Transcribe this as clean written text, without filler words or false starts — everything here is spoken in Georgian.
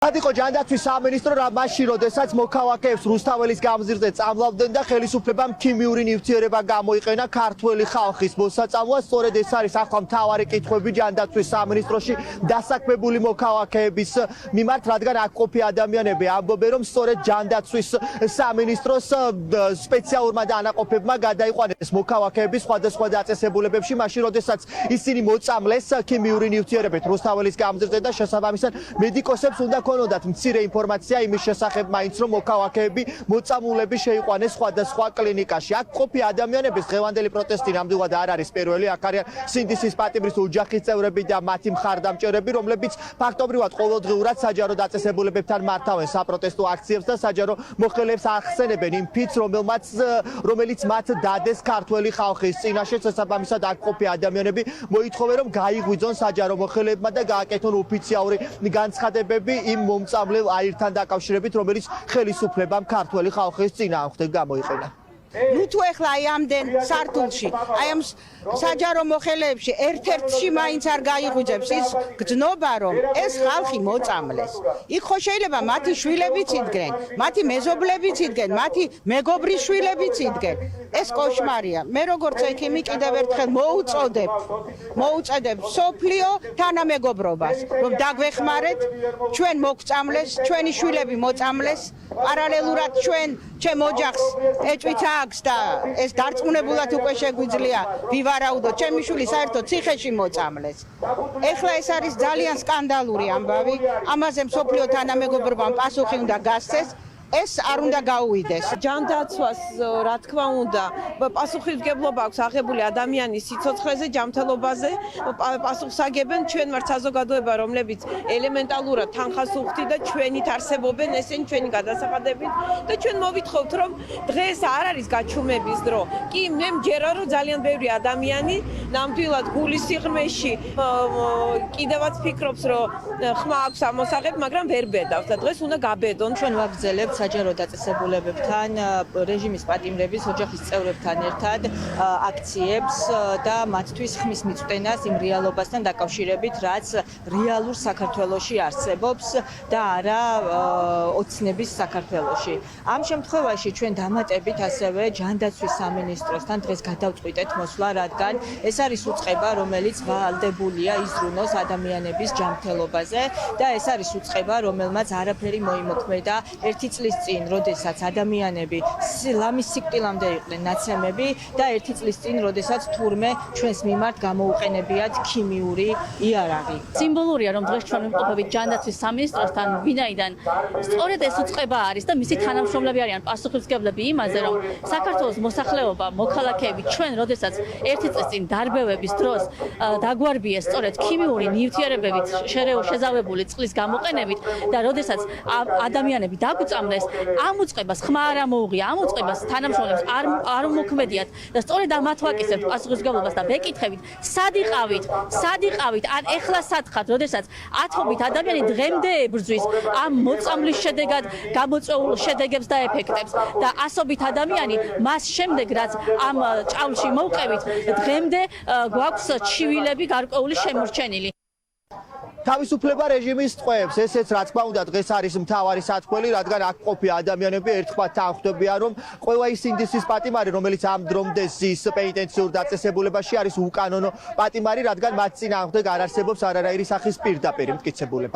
Adiko ჯანდაცვის სამინისტრო მაშინ როდესაც მოქალაქეებს რუსთაველის გამზირზე წამლავდნენ და ხელისუფლებამ ქიმიური ნივთიერება გამოიყენა ქართველი ხალხის მოსაწამლად, სწორედ ეს არის ახლა მთავარი კითხვები ჯანდაცვის სამინისტროში დასაქმებული მოქალაქეების მიმართ, რადგან აქ ყოფი ადამიანები ამბობენ, რომ სწორედ ჯანდაცვის სამინისტროს სპეციალურმა დანაყოფებმა გადაიყვანეს მოქალაქეები სხვადასხვა დაწესებულებებში, მაშინ როდესაც ისინი მოწამლეს ქიმიური ნივთიერებით რუსთაველის გამზირზე და შესაბამისად მედიკოსებს უნდა ქონოდათ მცირე ინფორმაცია იმის შესახებ მაინც რომ მოქალაქეები მოწამულები შეიყვანეს სხვადასხვა კლინიკაში. აქ ყოფი ადამიანების დღევანდელი პროტესტი ნამდვილად არ არის პირველი, აქ არიან სინდისის პატიმრის ოჯახის წევრები და მათი მხარდამჭერები, რომლებიც ფაქტობრივად ყოველდღიურად საჯარო დაწესებულებებთან მართავენ საპროტესტო აქციებს და საჯარო მოხელეებს ახსენებენ იმ ფიცს, რომელიც მათ დადეს ქართველი ხალხის წინაშე. შესაბამისად აქ ყოფი ადამიანები მოითხოვენ რომ გაიღვიძონ საჯარო მოხელეებმა და გააკეთონ ოფიციალური განცხადებები იმ მომწამლელ აირთან დაკავშირებით, რომელიც ხელისუფლებამ ქართველი ხალხის წინააღმდეგ გამოიყენა. ნუ თუ ეხლა აი ამდენ სართულში, აი ამ საჯარო მოხელეებში ერთ-ერთში მაინც არ გაიღვიძებს ის გძნობა, რომ ეს ხალხი მოწამლეს. იქ ხო შეიძლება მათი შვილებიც იდგნენ, მათი მეზობლებიც იდგნენ, მათი მეგობრის შვილებიც იდგნენ. ეს კოშმარია. მე როგორც ექიმი კიდევ ერთხელ მოუწოდებ სოფლიო თანამეგობრობას, რომ დაგვეხმარეთ, ჩვენ მოგწამლეს, ჩვენი შვილები მოწამლეს, პარალელურად ჩვენ ჩემ ოჯახს ეჭვით აქვს და ეს დარწმუნებულად უკვე შეგვიძლია ვივარაუდოთ, ჩემი შვილი საერთოდ ციხეში მოწამლეს. ეხლა ეს არის ძალიან სკანდალური ამბავი, ამაზე მსოფლიო თანამეგობრობამ პასუხი უნდა გასცეს. ეს არ უნდა გაუვიდეს. ჯანდაცვას რა თქმა უნდა პასუხისმგებლობა აქვს აღებული ადამიანის სიცოცხლეზე, ჯანმრთელობაზე, პასუხს აგებენ ჩვენ ვართ საზოგადოება, რომლებიც ელემენტალურად თანხას უხდით და ჩვენით არსებობენ ესენი ჩვენი გადასახადებით და ჩვენ მოვითხოვთ რომ დღეს არ არის გაჩუმების დრო. კი, მე მჯერა რომ ძალიან ბევრი ადამიანი ნამდვილად გულის სიღრმეში კიდევაც ფიქრობს რომ ხმა აქვს ამოსაღებ, მაგრამ ვერ ბედავს და დღეს უნდა გაბედონ. ჩვენ ვაგრძელებთ საჯარო დაწესებულებებთან, რეჟიმის პატიმრების ოჯახის წევრებთან ერთად აქციებს და მათთვის ხმის მიწვდენას იმ რეალობასთან დაკავშირებით, რაც რეალურ საქართველოში არსებობს და არა ოცნების საქართველოში. ამ შემთხვევაში ჩვენ დამატებით ასევე ჯანდაცვის სამინისტროსთან დღეს გადავწყვიტეთ მოსვლა, რადგან ეს არის უწყება, რომელიც ვალდებულია იზრუნოს ადამიანების ჯანმრთელობაზე და ეს არის უწყება, რომელმაც არაფერი მოიმოქმედა ერთი წლის წინ, როდესაც ადამიანები ლამის სიკვდილამდე იყვნენ ნაცემები და ერთი წლის წინ, როდესაც თურმე ჩვენს მიმართ გამოუყენებიათ ქიმიური იარაღი. სიმბოლურია, რომ დღეს ჩვენ ვიმყოფებით ჯანდაცვის სამინისტროსთან, ვინაიდან სწორედ ეს უწყება არის და მისი თანამშრომლები არიან პასუხისმგებლები იმაზე, რომ საქართველოს მოსახლეობა, მოქალაქეები ჩვენ, როდესაც ერთი წლის წინ დარბევების დროს დაგვარბიეს სწორედ ქიმიური ნივთიერებებით შეზავებული წყლის გამოყენებით და როდესაც ადამიანები დაგვწამლეს, ამ უწყებას ხმა არ ამოუღია, ამ უწყებას თანამშრომლებს არ მოქმედიათ და სწორედ ამ ათვაკისებთ პასუხისმგებლობას და ვეკითხებით, სად იყავით, ან ეხლა სათხართ, როდესაც ათობით ადამიანი დღემდე ებრძვის ამ მოწამვლის შედეგად გამოწვეულ შედეგებს და ეფექტებს და ასობით ადამიანი მას შემდეგ, რაც ამ ჭავლში მოვყევით, დღემდე გვაქვს ჩივილები გარკვეული შემორჩენილი. თავისუფლება რეჟიმის ტყვეებს, ესეც რა თქმა უნდა დღეს არის მთავარი სათქმელი, რადგან აქ ყოფი ადამიანები ერთხმად თანხმდებიან, რომ ყველა ის სინდისის პატიმარი, რომელიც ამ დრომდე ზის პენიტენციურ დაწესებულებაში არის უკანონო პატიმარი, რადგან მათ წინააღმდეგ არ არსებობს არანაირი სახის პირდაპირ მტკიცებულება.